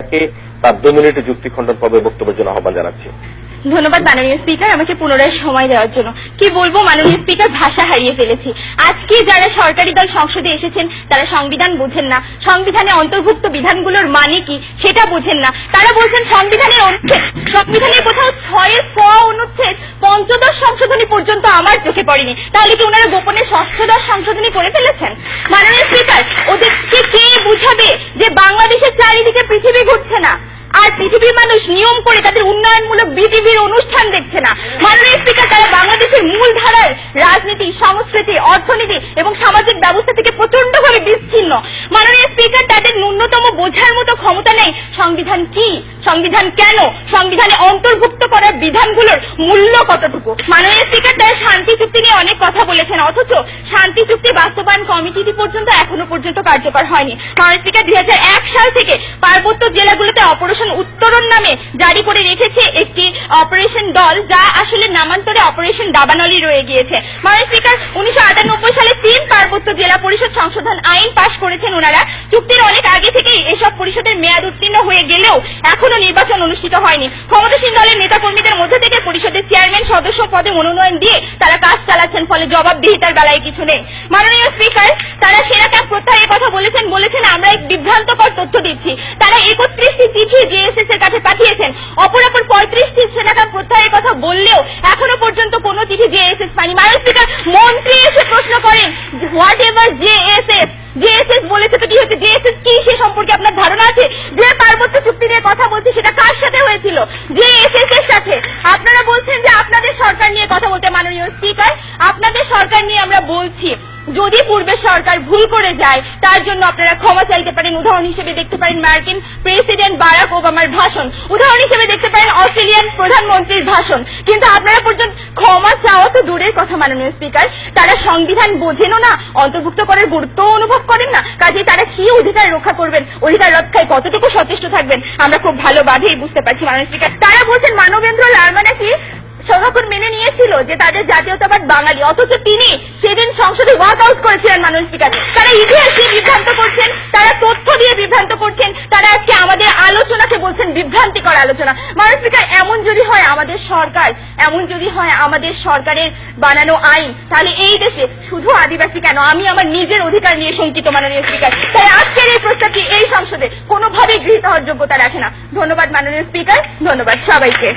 তাকে তার 2 মিনিটের যুক্তি খণ্ডন পর্বে বক্তব্যের জন্য আহ্বান জানাচ্ছি। ধন্যবাদ মাননীয় স্পিকার, আমাকে পুনরায় সময় দেওয়ার জন্য। কি বলবো মাননীয় স্পিকার, ভাষা হারিয়ে ফেলেছি। আজকে যারা সরকারি দল সংসদে এসেছেন তারা সংবিধান বোঝেন না, সংবিধানে অন্তর্ভুক্ত বিধানগুলোর মানে কি সেটা বোঝেন না। তারা বলছেন সংবিধানের অনুচ্ছেদ, সংবিধানের কোথাও 6 ক অনুচ্ছেদ 15 সংশোধনী পর্যন্ত আমার চোখে পড়েনি। তাহলে কি ওনারা গোপনে 6 সংশোধনী করে ফেলেছেন? মাননীয় স্পিকার, ওদেরকে কে বুঝাবে যে বাংলাদেশের চারিদিকে পৃথিবী ঘুরছে না, আর পৃথিবীর মানুষ নিয়ম করে তাদের উন্নয়নমূলক বিটিভির অনুষ্ঠান দেখছে না? মাননীয় স্পিকার, তারা বাংলাদেশের মূল ধারার রাজনীতি, সংস্কৃতি, অর্থনীতি এবং সামাজিক ব্যবস্থা থেকে প্রচন্ডভাবে বিচ্ছিন্ন। মাননীয় স্পিকার, তাদের ন্যূনতম বোঝার মতো ক্ষমতা নেই সংবিধান কি, সংবিধান কেন, সংবিধানে অন্তর্ভুক্ত করার বিধানগুলোর মূল্য কতটুকু। মাননীয় স্পিকার, তারা শান্তি চুক্তি নিয়ে অনেক কথা বলেছেন, অথচ শান্তি চুক্তি বাস্তবায়ন কমিটি পর্যন্ত এখনো পর্যন্ত কার্যকর হয়নি। মাননীয় স্পিকার, 2001 সাল থেকে পার্বত্য জেলাগুলোতে অপারেশন উত্তরণ নামে জারি করে রেখেছে একটি অপারেশন দল, যা আসলে নামান্তরে অপারেশন দাবানলি রয়ে গিয়েছে। মাননীয় স্পিকার, 1998 সালে 3 পার্বত্য জেলা পরিষদ সংশোধন আইন পাশ করেছেন ওনারা। চুক্তির অনেক আগে থেকেই এসব পরিষদের মেয়াদ উত্তীর্ণ হয়ে গেলেও এখনো নির্বাচন অনুষ্ঠিত হয়নি। ক্ষমতাসীন দলের নেতাকর্মীদের মধ্যে থেকে পরিষদের চেয়ারম্যান সদস্য পদে মনোনয়ন দিয়ে তারা কাজ চালাচ্ছেন, ফলে জবাবদিহিতার বেলায় কিছু নেই। মাননীয় স্পিকার, তারা সেরা ক্যাম্প প্রত্যাহারের কথা বলেছেন আমরা এক বিভ্রান্তকর তথ্য দিচ্ছি। তারা 31টি চিঠি জেএসএস এর কাছে পাঠিয়েছেন, অপরাপর 35টি সেনা ক্যাম্প প্রত্যাহারের কথা বললেও এখনো পর্যন্ত কোনো চিঠি জেএসএস পায়নি। মাননীয় স্পিকার, মন্ত্রী এসে প্রশ্ন করেন হোয়াট এভার জেএসএস বলেছে তো কি হচ্ছে, জেএসএস কি সে সম্পর্কে আপনার ধারণা আছে? যে পার্বত্য চুক্তি নিয়ে কথা বলছি সেটা কার সাথে হয়েছিল? জেএসএস এর সাথে। আপনারা বলছেন যে আপনাদের সরকার নিয়ে কথা বলতে। মাননীয় স্পিকার, আপনাদের সরকার নিয়ে আমরা বলছি, যদি পূর্বের সরকার ভুল করে যায় তার জন্য আপনারা ক্ষমা চাইতে পারেন। উদাহরণ হিসেবে দেখতে পারেন মার্কিন প্রেসিডেন্ট বারাক ওবামার ভাষণ, উদাহরণ হিসেবে দেখতে পারেন অস্ট্রেলিয়ান প্রধানমন্ত্রীর ভাষণ, কিন্তু আপনারা পর্যন্ত ক্ষমা চাওয়া তো দূরের কথা। মাননীয় স্পিকার, তারা সংবিধান বোঝেনও না, অন্তর্ভুক্ত করার গুরুত্ব অনুভব করেন না, কাজে তারা কি অধিকার রক্ষা করবেন, অধিকার রক্ষায় কতটুকু সচেষ্ট থাকবেন আমরা খুব ভালোভাবেই বুঝতে পারছি। মাননীয় স্পিকার, তারা বলছেন মানবেন্দ্র লারমা নাকি সভাপতি মেনে নিয়েছিল যে তাদের জাতীয়তাবাদ বাঙালি, অথচ তিনি সেদিন সংসদে ওয়াক আউট করেছিলেন। মাননীয় স্পিকার, তারা ইতিহাস দিয়ে বিভ্রান্ত করছেন, তারা তথ্য দিয়ে বিভ্রান্ত করছেন, তারা আজকে আমাদের আলোচনাকে বলছেন বিভ্রান্তিকর আলোচনা। মাননীয় স্পিকার, এমন যদি হয় আমাদের সরকারের বানানো আইন, তাহলে এই দেশে শুধু আদিবাসী কেন, আমি আমার নিজের অধিকার নিয়ে শঙ্কিত। মাননীয় স্পিকার, তাই আজকের এই প্রস্তাবটি এই সংসদে কোনোভাবেই গৃহীত হওয়ার যোগ্যতা রাখে না। ধন্যবাদ মাননীয় স্পিকার, ধন্যবাদ সবাইকে।